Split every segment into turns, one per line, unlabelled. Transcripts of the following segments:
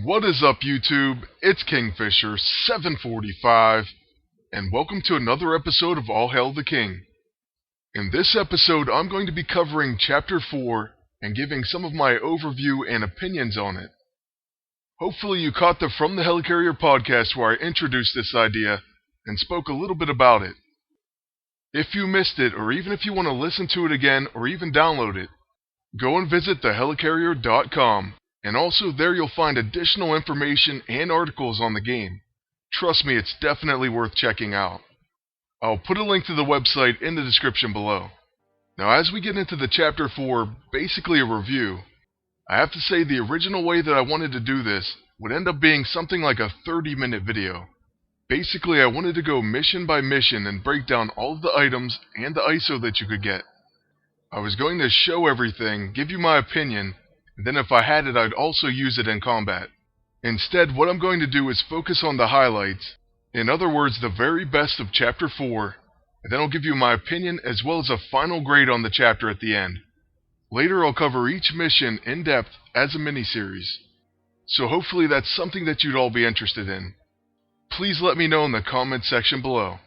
What is up, YouTube? It's Kingfisher745, and welcome to another episode of All Hail the King. In this episode, I'm going to be covering Chapter 4 and giving some of my overview and opinions on it. Hopefully you caught the From the Helicarrier podcast where I introduced this idea and spoke a little bit about it. If you missed it, or even if you want to listen to it again or even download it, go and visit thehelicarrier.com. And also there you'll find additional information and articles on the game. Trust me, it's definitely worth checking out. I'll put a link to the website in the description below. Now as we get into the Chapter 4, basically a review, I have to say the original way that I wanted to do this would end up being something like a 30-minute video. Basically I wanted to go mission by mission and break down all of the items and the ISO that you could get. I was going to show everything, give you my opinion, and then if I had it, I'd also use it in combat. Instead, what I'm going to do is focus on the highlights, in other words, the very best of Chapter 4, and then I'll give you my opinion as well as a final grade on the chapter at the end. Later I'll cover each mission in depth as a mini-series. So hopefully that's something that you'd all be interested in. Please let me know in the comment section below.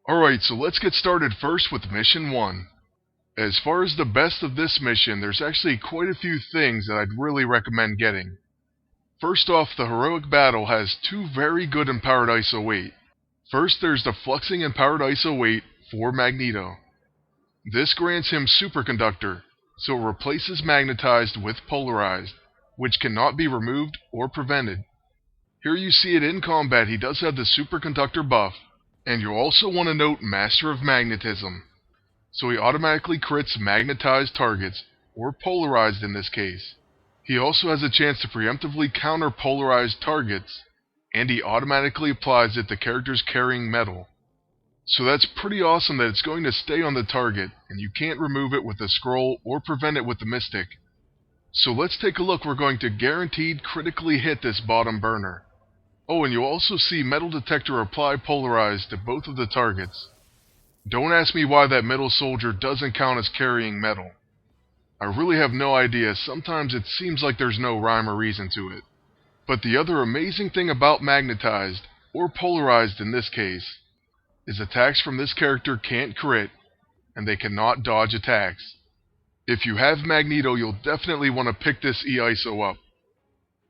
Alright, so let's get started first with Mission 1. As far as the best of this mission, there's actually quite a few things that I'd really recommend getting. First off, the heroic battle has two very good empowered ISO 8. First, there's the fluxing empowered ISO 8 for Magneto. This grants him superconductor, so it replaces magnetized with polarized, which cannot be removed or prevented. Here you see it in combat, he does have the superconductor buff, and you'll also want to note Master of Magnetism. So he automatically crits magnetized targets, or polarized in this case. He also has a chance to preemptively counter polarized targets, and he automatically applies it to characters carrying metal. So that's pretty awesome that it's going to stay on the target, and you can't remove it with a scroll or prevent it with the Mystic. So let's take a look. We're going to guaranteed critically hit this bottom burner. Oh, and you'll also see Metal Detector apply polarized to both of the targets. Don't ask me why that middle soldier doesn't count as carrying metal. I really have no idea, sometimes it seems like there's no rhyme or reason to it. But the other amazing thing about magnetized, or polarized in this case, is attacks from this character can't crit, and they cannot dodge attacks. If you have Magneto, you'll definitely want to pick this E-ISO up.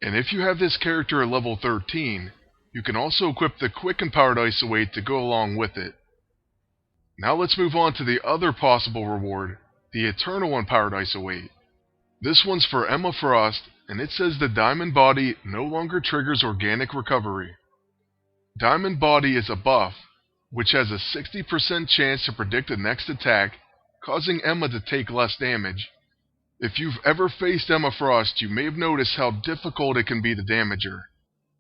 And if you have this character at level 13, you can also equip the quick empowered ISO 8 to go along with it. Now let's move on to the other possible reward, the Eternal Empowered ISO 8. This one's for Emma Frost, and it says the Diamond Body no longer triggers organic recovery. Diamond Body is a buff, which has a 60% chance to predict the next attack, causing Emma to take less damage. If you've ever faced Emma Frost, you may have noticed how difficult it can be to damage her.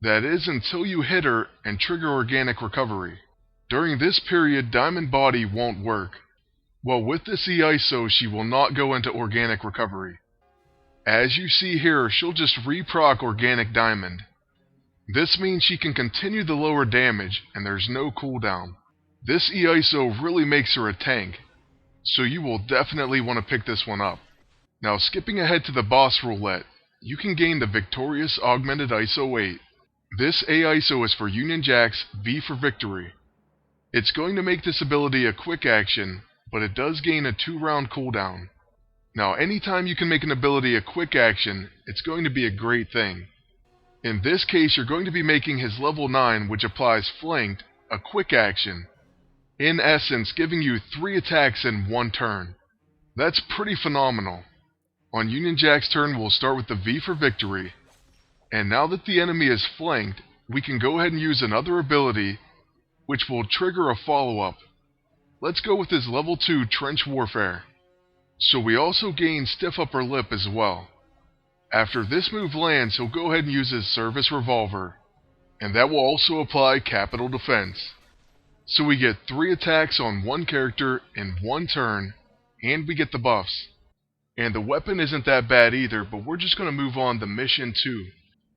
That is until you hit her and trigger organic recovery. During this period, Diamond Body won't work. Well, with this E-ISO, she will not go into organic recovery. As you see here, she'll just reproc Organic Diamond. This means she can continue the lower damage, and there's no cooldown. This E-ISO really makes her a tank, so you will definitely want to pick this one up. Now, skipping ahead to the boss roulette, you can gain the Victorious Augmented ISO 8. This A-ISO is for Union Jack's V for Victory. It's going to make this ability a quick action, but it does gain a 2-round cooldown. Now, anytime you can make an ability a quick action, it's going to be a great thing. In this case, you're going to be making his level 9, which applies Flanked, a quick action. In essence, giving you 3 attacks in 1 turn. That's pretty phenomenal. On Union Jack's turn, we'll start with the V for Victory. And now that the enemy is flanked, we can go ahead and use another ability, which will trigger a follow-up. Let's go with his level 2 Trench Warfare. So we also gain Stiff Upper Lip as well. After this move lands, he'll go ahead and use his Service Revolver, and that will also apply Capital Defense. So we get 3 attacks on 1 character in 1 turn, and we get the buffs. And the weapon isn't that bad either, but we're just going to move on to Mission 2.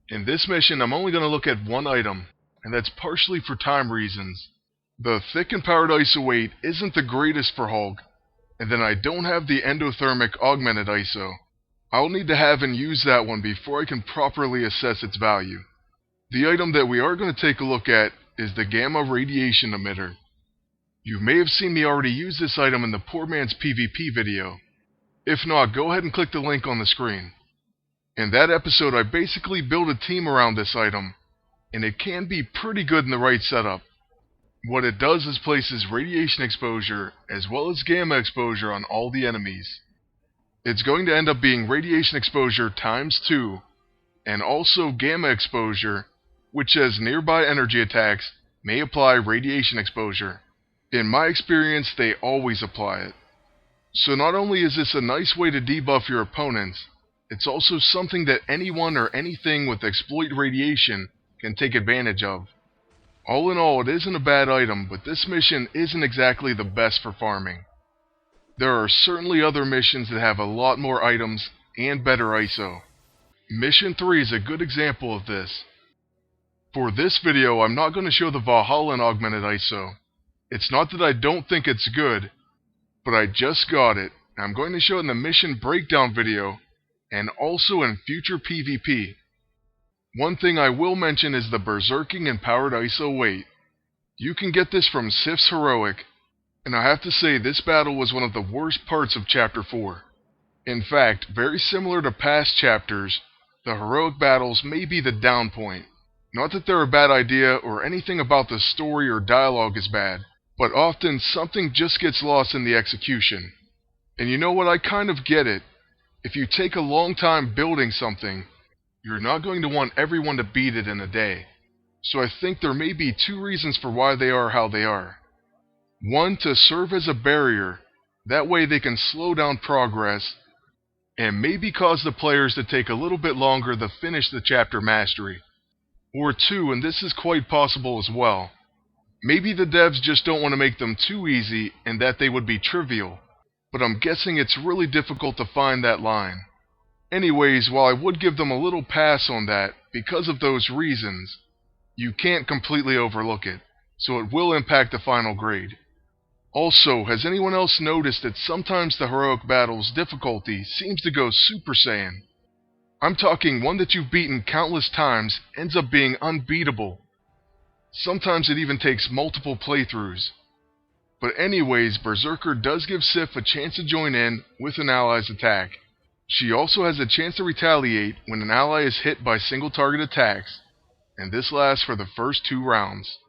In this mission, I'm only going to look at 1 item, and that's partially for time reasons. The Thick Empowered ISO 8 isn't the greatest for Hulk, and then I don't have the Endothermic Augmented ISO. I'll need to have and use that one before I can properly assess its value. The item that we are going to take a look at is the Gamma Radiation Emitter. You may have seen me already use this item in the Poor Man's PvP video. If not, go ahead and click the link on the screen. In that episode, I basically built a team around this item, and it can be pretty good in the right setup. What it does is places radiation exposure as well as gamma exposure on all the enemies. It's going to end up being radiation exposure times 2, and also gamma exposure, which as nearby energy attacks may apply radiation exposure. In my experience, they always apply it. So not only is this a nice way to debuff your opponents, it's also something that anyone or anything with exploit radiation can take advantage of. All in all, it isn't a bad item, but this mission isn't exactly the best for farming. There are certainly other missions that have a lot more items and better ISO. Mission 3 is a good example of this. For this video, I'm not going to show the Valhalla augmented ISO. It's not that I don't think it's good, but I just got it, and I'm going to show it in the mission breakdown video, and also in future PvP. One thing I will mention is the Berserking and Powered ISO weight. You can get this from Sif's Heroic, and I have to say this battle was one of the worst parts of Chapter 4. In fact, very similar to past chapters, the heroic battles may be the down point. Not that they're a bad idea or anything about the story or dialogue is bad, but often something just gets lost in the execution. And you know what, I kind of get it. If you take a long time building something, you're not going to want everyone to beat it in a day. So I think there may be 2 reasons for why they are how they are. One, to serve as a barrier, that way they can slow down progress, and maybe cause the players to take a little bit longer to finish the chapter mastery. Or 2, and this is quite possible as well, maybe the devs just don't want to make them too easy and that they would be trivial, but I'm guessing it's really difficult to find that line. Anyways, while I would give them a little pass on that because of those reasons, you can't completely overlook it, so it will impact the final grade. Also, has anyone else noticed that sometimes the heroic battle's difficulty seems to go Super Saiyan? I'm talking one that you've beaten countless times ends up being unbeatable. Sometimes it even takes multiple playthroughs. But anyways, Berserker does give Sif a chance to join in with an ally's attack. She also has a chance to retaliate when an ally is hit by single target attacks, and this lasts for the first 2 rounds.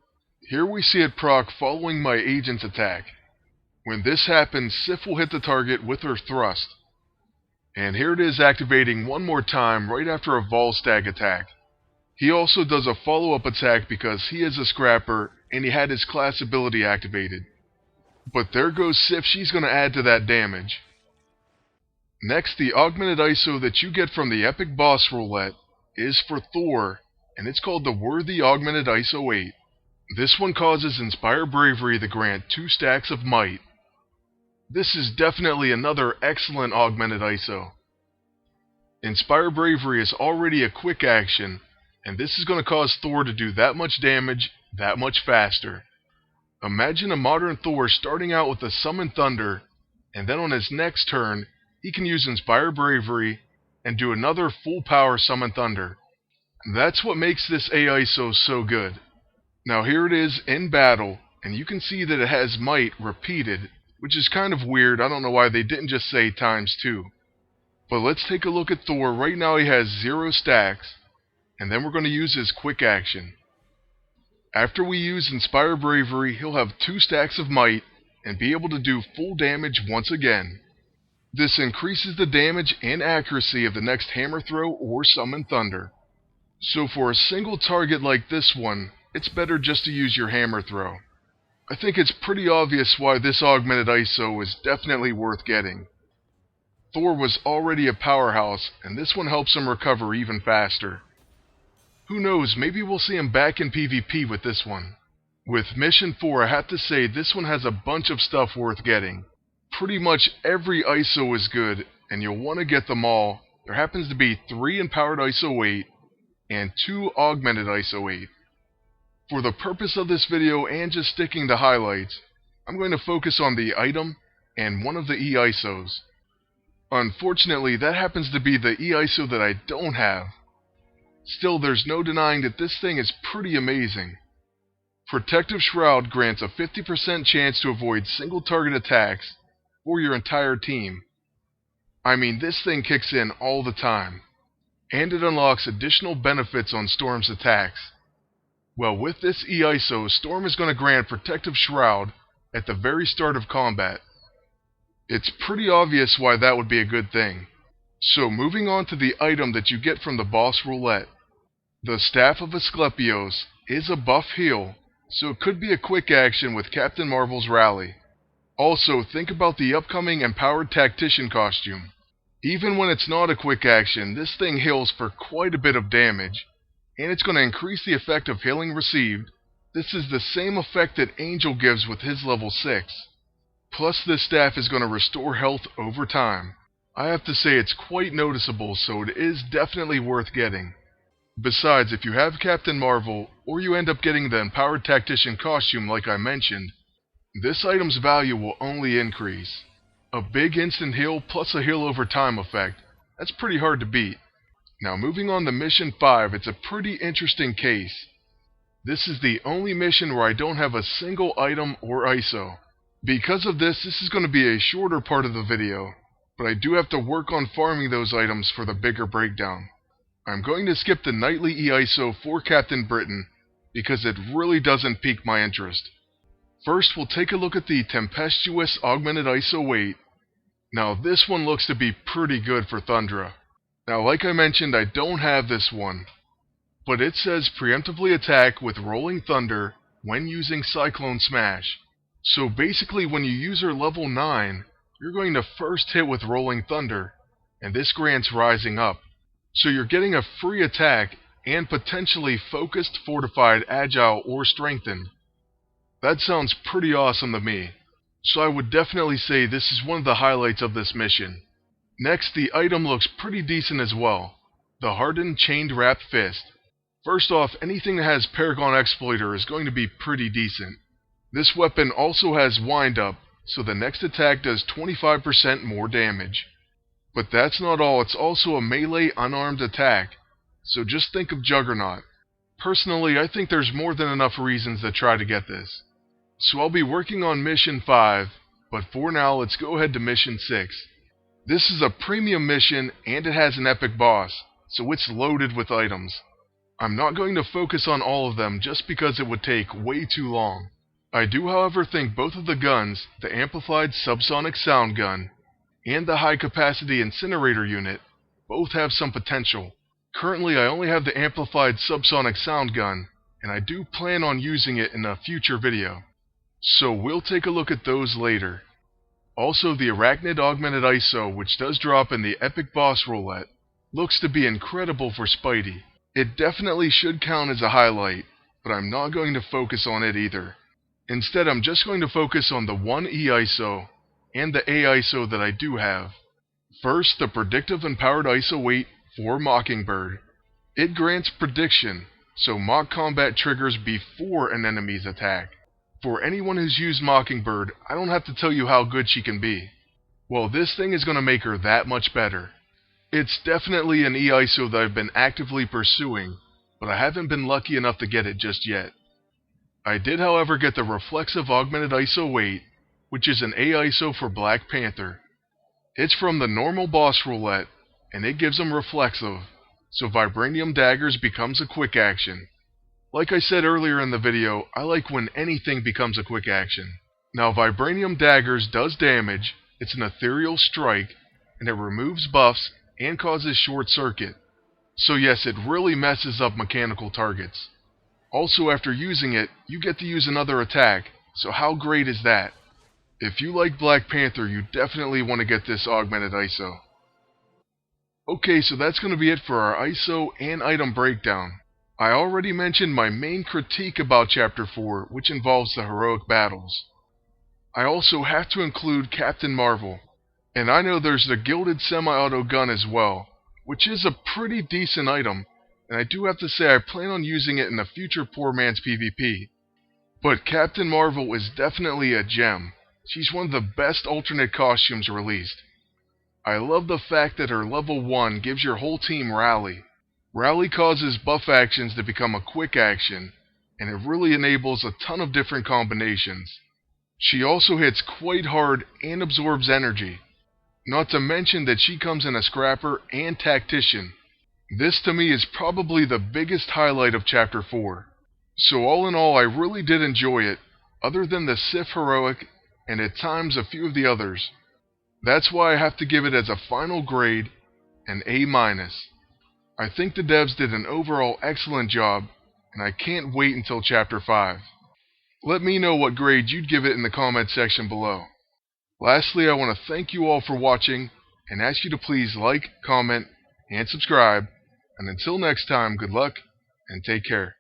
Here we see it proc following my agent's attack. When this happens, Sif will hit the target with her thrust. And here it is activating one more time right after a Volstagg attack. He also does a follow-up attack because he is a scrapper and he had his class ability activated. But there goes Sif, she's going to add to that damage. Next, the augmented ISO that you get from the Epic Boss Roulette is for Thor, and it's called the Worthy Augmented ISO 8. This one causes Inspire Bravery to grant 2 stacks of might. This is definitely another excellent augmented ISO. Inspire Bravery is already a quick action, and this is going to cause Thor to do that much damage that much faster. Imagine a modern Thor starting out with a Summon Thunder, and then on his next turn, he can use Inspire Bravery and do another full power Summon Thunder. That's what makes this AISO so good. Now here it is in battle, and you can see that it has might repeated, which is kind of weird. I don't know why they didn't just say ×2. But let's take a look at Thor. Right now he has 0 stacks, and then we're going to use his quick action. After we use Inspire Bravery, he'll have 2 stacks of might and be able to do full damage once again. This increases the damage and accuracy of the next Hammer Throw or Summon Thunder. So for a single target like this one, it's better just to use your Hammer Throw. I think it's pretty obvious why this augmented ISO is definitely worth getting. Thor was already a powerhouse, and this one helps him recover even faster. Who knows, maybe we'll see him back in PvP with this one. With Mission 4, I have to say this one has a bunch of stuff worth getting. Pretty much every ISO is good, and you'll want to get them all. There happens to be 3 in Powered ISO 8, and 2 Augmented ISO 8. For the purpose of this video and just sticking to highlights, I'm going to focus on the item and one of the E-ISOs. Unfortunately, that happens to be the EISO that I don't have. Still, there's no denying that this thing is pretty amazing. Protective Shroud grants a 50% chance to avoid single target attacks for your entire team. I mean, this thing kicks in all the time. And it unlocks additional benefits on Storm's attacks. Well, with this EISO, Storm is going to grant Protective Shroud at the very start of combat. It's pretty obvious why that would be a good thing. So moving on to the item that you get from the boss roulette. The Staff of Asclepios is a buff heal, so it could be a quick action with Captain Marvel's rally. Also, think about the upcoming Empowered Tactician costume. Even when it's not a quick action, this thing heals for quite a bit of damage, and it's going to increase the effect of healing received. This is the same effect that Angel gives with his level 6. Plus, this staff is going to restore health over time. I have to say it's quite noticeable, so it is definitely worth getting. Besides, if you have Captain Marvel, or you end up getting the Empowered Tactician costume like I mentioned, this item's value will only increase. A big instant heal plus a heal over time effect, that's pretty hard to beat. Now moving on to Mission 5, it's a pretty interesting case. This is the only mission where I don't have a single item or ISO. Because of this is going to be a shorter part of the video, but I do have to work on farming those items for the bigger breakdown. I'm going to skip the nightly EISO for Captain Britain, because it really doesn't pique my interest. First, we'll take a look at the Tempestuous Augmented ISO weight. Now this one looks to be pretty good for Thundra. Now like I mentioned, I don't have this one, but it says preemptively attack with Rolling Thunder when using Cyclone Smash. So basically when you use her level 9, you're going to first hit with Rolling Thunder, and this grants Rising Up. So you're getting a free attack, and potentially Focused, Fortified, Agile, or Strengthened. That sounds pretty awesome to me, so I would definitely say this is one of the highlights of this mission. Next, the item looks pretty decent as well. The Hardened Chained Wrap Fist. First off, anything that has Paragon Exploiter is going to be pretty decent. This weapon also has Wind Up, so the next attack does 25% more damage. But that's not all, it's also a melee unarmed attack, so just think of Juggernaut. Personally, I think there's more than enough reasons to try to get this. So I'll be working on Mission 5, but for now let's go ahead to Mission 6. This is a premium mission and it has an epic boss, so it's loaded with items. I'm not going to focus on all of them just because it would take way too long. I do however think both of the guns, the Amplified Subsonic Sound Gun and the High Capacity Incinerator Unit, both have some potential. Currently I only have the Amplified Subsonic Sound Gun, and I do plan on using it in a future video. So we'll take a look at those later. Also, the Arachnid Augmented ISO, which does drop in the Epic Boss Roulette, looks to be incredible for Spidey. It definitely should count as a highlight, but I'm not going to focus on it either. Instead, I'm just going to focus on the one EISO and the AISO that I do have. First, the Predictive Empowered ISO weight for Mockingbird. It grants prediction, so mock combat triggers before an enemy's attack. For anyone who's used Mockingbird, I don't have to tell you how good she can be. Well, this thing is going to make her that much better. It's definitely an EISO that I've been actively pursuing, but I haven't been lucky enough to get it just yet. I did, however, get the Reflexive Augmented ISO weight, which is an AISO for Black Panther. It's from the normal boss roulette, and it gives them Reflexive, so Vibranium Daggers becomes a quick action. Like I said earlier in the video, I like when anything becomes a quick action. Now, Vibranium Daggers does damage, it's an ethereal strike, and it removes buffs and causes short circuit. So yes, it really messes up mechanical targets. Also, after using it, you get to use another attack, so how great is that? If you like Black Panther, you definitely want to get this augmented ISO. Okay, so that's going to be it for our ISO and item breakdown. I already mentioned my main critique about Chapter 4, which involves the heroic battles. I also have to include Captain Marvel, and I know there's the Gilded Semi-Auto Gun as well, which is a pretty decent item, and I do have to say I plan on using it in a future Poor Man's PvP. But Captain Marvel is definitely a gem. She's one of the best alternate costumes released. I love the fact that her level 1 gives your whole team rally. Rally causes buff actions to become a quick action, and it really enables a ton of different combinations. She also hits quite hard and absorbs energy. Not to mention that she comes in a scrapper and tactician. This to me is probably the biggest highlight of Chapter 4. So all in all, I really did enjoy it, other than the Sif Heroic and at times a few of the others. That's why I have to give it as a final grade an A-. I think the devs did an overall excellent job, and I can't wait until Chapter 5. Let me know what grade you'd give it in the comment section below. Lastly, I want to thank you all for watching, and ask you to please like, comment, and subscribe. And until next time, good luck, and take care.